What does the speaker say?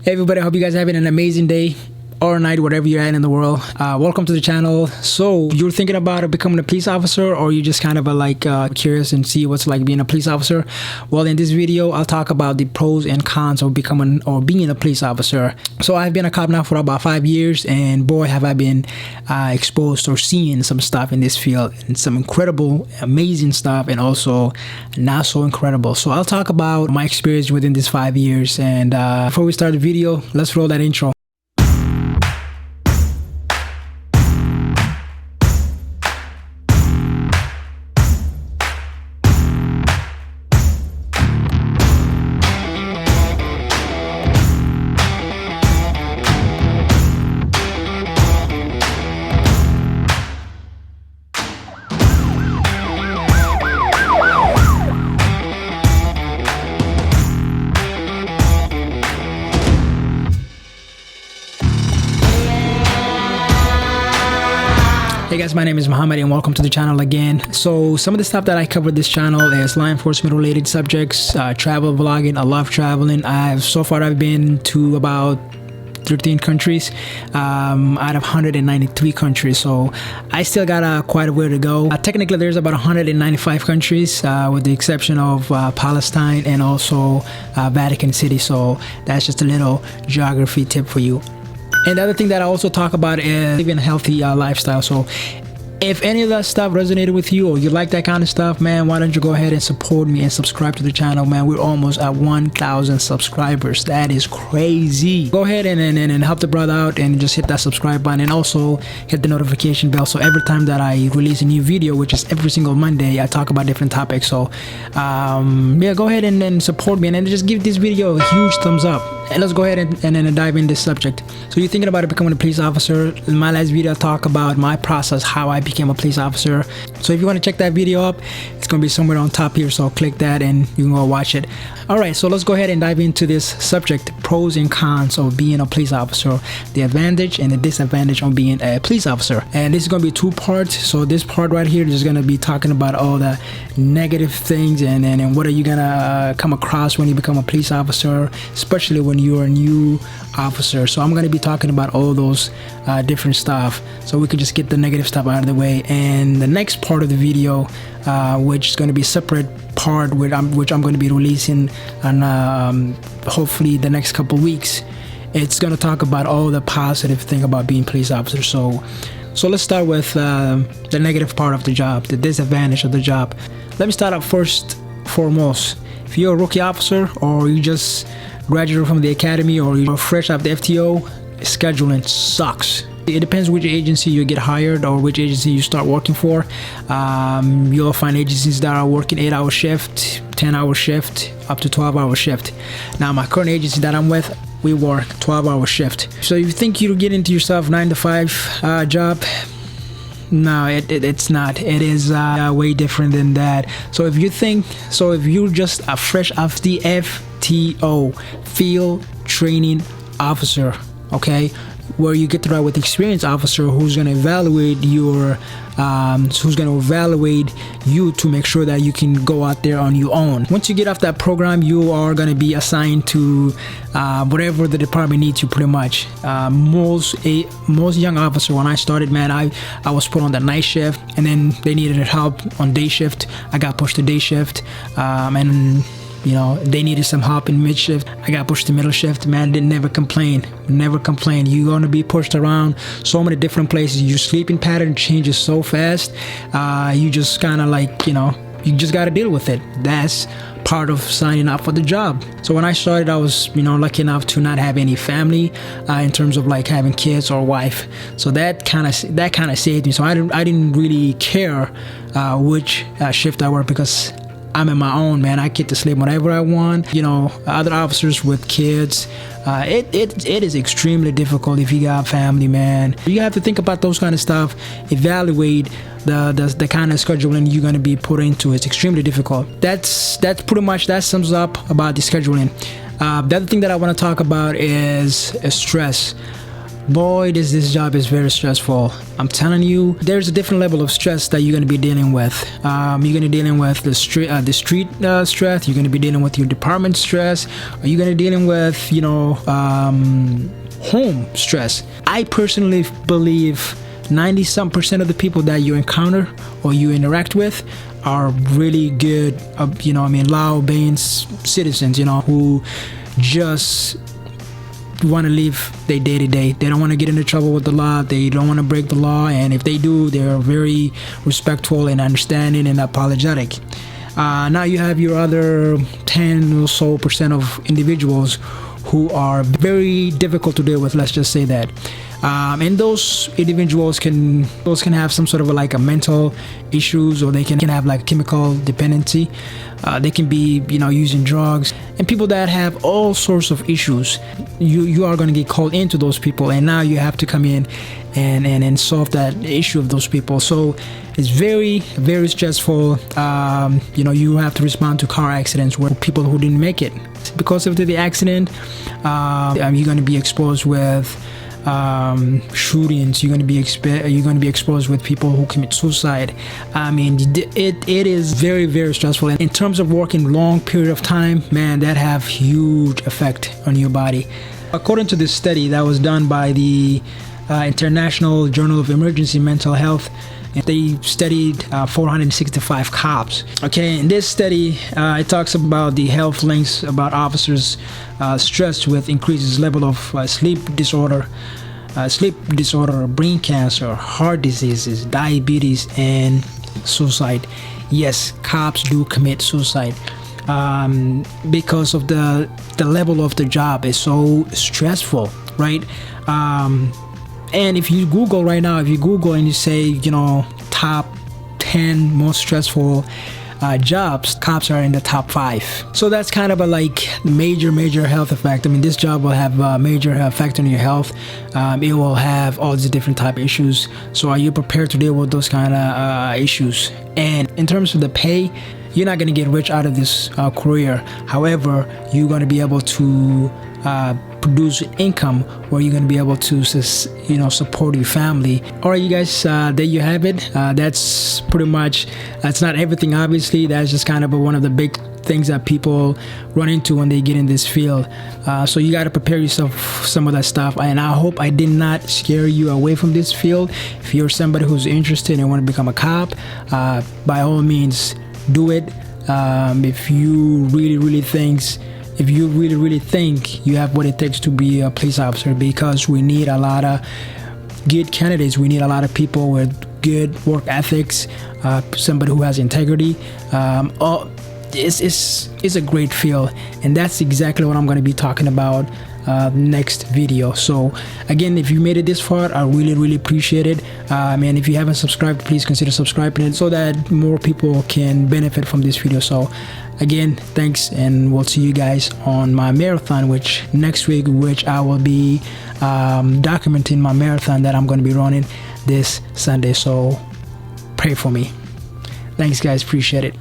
Hey everybody, I hope you guys are having an amazing day or night, whatever you're at in the world. Welcome to the channel. So you're thinking about becoming a police officer, or you just kind of curious and see what's like being a police officer? Well, in this video, I'll talk about the pros and cons of becoming or being a police officer. So I've been a cop now for about 5 years, and boy, have I been exposed or seeing some stuff in this field, and some incredible, amazing stuff, and also not so incredible. So I'll talk about my experience within these 5 years. And before we start the video, let's roll that intro. Hey guys, my name is Muhammad and welcome to the channel again. So some of the stuff that I cover this channel is law enforcement related subjects, travel vlogging. I love traveling. I've been to about 13 countries out of 193 countries, so I still got quite a way to go. Technically there's about 195 countries with the exception of Palestine and also Vatican City, so that's just a little geography tip for you. And the other thing that I also talk about is living a healthy lifestyle. So if any of that stuff resonated with you, or you like that kind of stuff, man, why don't you go ahead and support me and subscribe to the channel, man. We're almost at 1,000 subscribers. That is crazy. Go ahead and help the brother out and just hit that subscribe button, and also hit the notification bell, so every time that I release a new video, which is every single Monday, I talk about different topics. So yeah, go ahead and support me, and then just give this video a huge thumbs up. And let's go ahead and then dive in this subject. So you're thinking about becoming a police officer. In my last video, I talk about my process, how I became a police officer. So if you want to check that video up, it's going to be somewhere on top here, so click that and you can go watch it. All right, so let's go ahead and dive into this subject: pros and cons of being a police officer, the advantage and the disadvantage of being a police officer. And this is going to be 2 parts. So this part right here is going to be talking about all the negative things and what are you gonna come across when you become a police officer, especially when you're a new officer. So I'm going to be talking about all those different stuff, so we can just get the negative stuff out of the way. And the next part of the video, which is going to be a separate part which I'm going to be releasing on hopefully the next couple weeks, it's going to talk about all the positive thing about being police officer. So let's start with the negative part of the job, the disadvantage of the job. Let me start out foremost. If you're a rookie officer, or you just graduated from the academy, or you're fresh out the FTO, scheduling sucks. It depends which agency you get hired or which agency you start working for. You'll find agencies that are working 8-hour shift, 10-hour shift, up to 12-hour shift. Now my current agency that I'm with, we work 12-hour shift. So if you think you'll get into yourself 9-to-5 job, no, it's not. It is way different than that. So if you're just a fresh off the FTO, field training officer, okay, where you get to ride with experienced officer who's going to evaluate you to make sure that you can go out there on your own. Once you get off that program, you are going to be assigned to whatever the department needs you, pretty much. Most young officer, when I started, man, I was put on the night shift, and then they needed help on day shift. I got pushed to day shift, and you know, they needed some help in mid shift. I got pushed to middle shift. Man, didn't never complain. You're gonna be pushed around so many different places. Your sleeping pattern changes so fast. You just kind of you just gotta deal with it. That's part of signing up for the job. So when I started, I was lucky enough to not have any family in terms of like having kids or wife. So that kind of saved me. So I didn't really care which shift I worked, because I'm in my own, man. I get to sleep whenever I want. Other officers with kids, it is extremely difficult if you got family, man. You have to think about those kind of stuff, evaluate the kind of scheduling you're going to be put into. It's extremely difficult. That's pretty much, that sums up about the scheduling. The other thing that I want to talk about is stress. boy, this job is very stressful. I'm telling you, there's a different level of stress that you're going to be dealing with. You're going to be dealing with the street stress. You're going to be dealing with your department stress. Or you're going to be dealing with, home stress. I personally believe 90% of the people that you encounter or you interact with are really good, law-obeying citizens, who just want to live their day-to-day. They don't want to get into trouble with the law. They don't want to break the law, and if they do, they're very respectful and understanding and apologetic. Now you have your other 10 or so percent of individuals who are very difficult to deal with, let's just say that. And those individuals can have some sort of a mental issues, or they can have like chemical dependency. They can be using drugs, and people that have all sorts of issues. You are going to get called into those people, and now you have to come in and solve that issue of those people. So it's very, very stressful. You have to respond to car accidents where people who didn't make it because of the accident. You're going to be exposed with shootings. You're going to be exposed with people who commit suicide. I mean, it is very, very stressful. And in terms of working long period of time, man, that have huge effect on your body. According to this study that was done by the International Journal of Emergency Mental Health, they studied 465 cops. Okay, in this study, it talks about the health links about officers stressed with increases level of sleep disorder, brain cancer, heart diseases, diabetes, and suicide. Yes, cops do commit suicide because of the level of the job is so stressful, right? And if you Google right now, and you say, top 10 most stressful jobs, cops are in the top 5. So that's kind of a major health effect. I mean, this job will have a major effect on your health. It will have all these different type of issues. So are you prepared to deal with those kind of issues? And in terms of the pay, you're not going to get rich out of this career. However, you're going to be able to produce income where you're going to be able to support your family. All right, you guys, there you have it. That's pretty much, that's not everything, obviously. That's just kind of one of the big things that people run into when they get in this field. So you got to prepare yourself for some of that stuff, and I hope I did not scare you away from this field. If you're somebody who's interested and want to become a cop, by all means do it. If you really think you have what it takes to be a police officer, because we need a lot of good candidates. We need a lot of people with good work ethics, somebody who has integrity. It's a great field, and that's exactly what I'm going to be talking about next video. So again, if you made it this far, I really appreciate it. And if you haven't subscribed, please consider subscribing so that more people can benefit from this video. So again, thanks, and we'll see you guys on my marathon, which next week, which I will be documenting my marathon that I'm going to be running this Sunday. So pray for me. Thanks guys, appreciate it.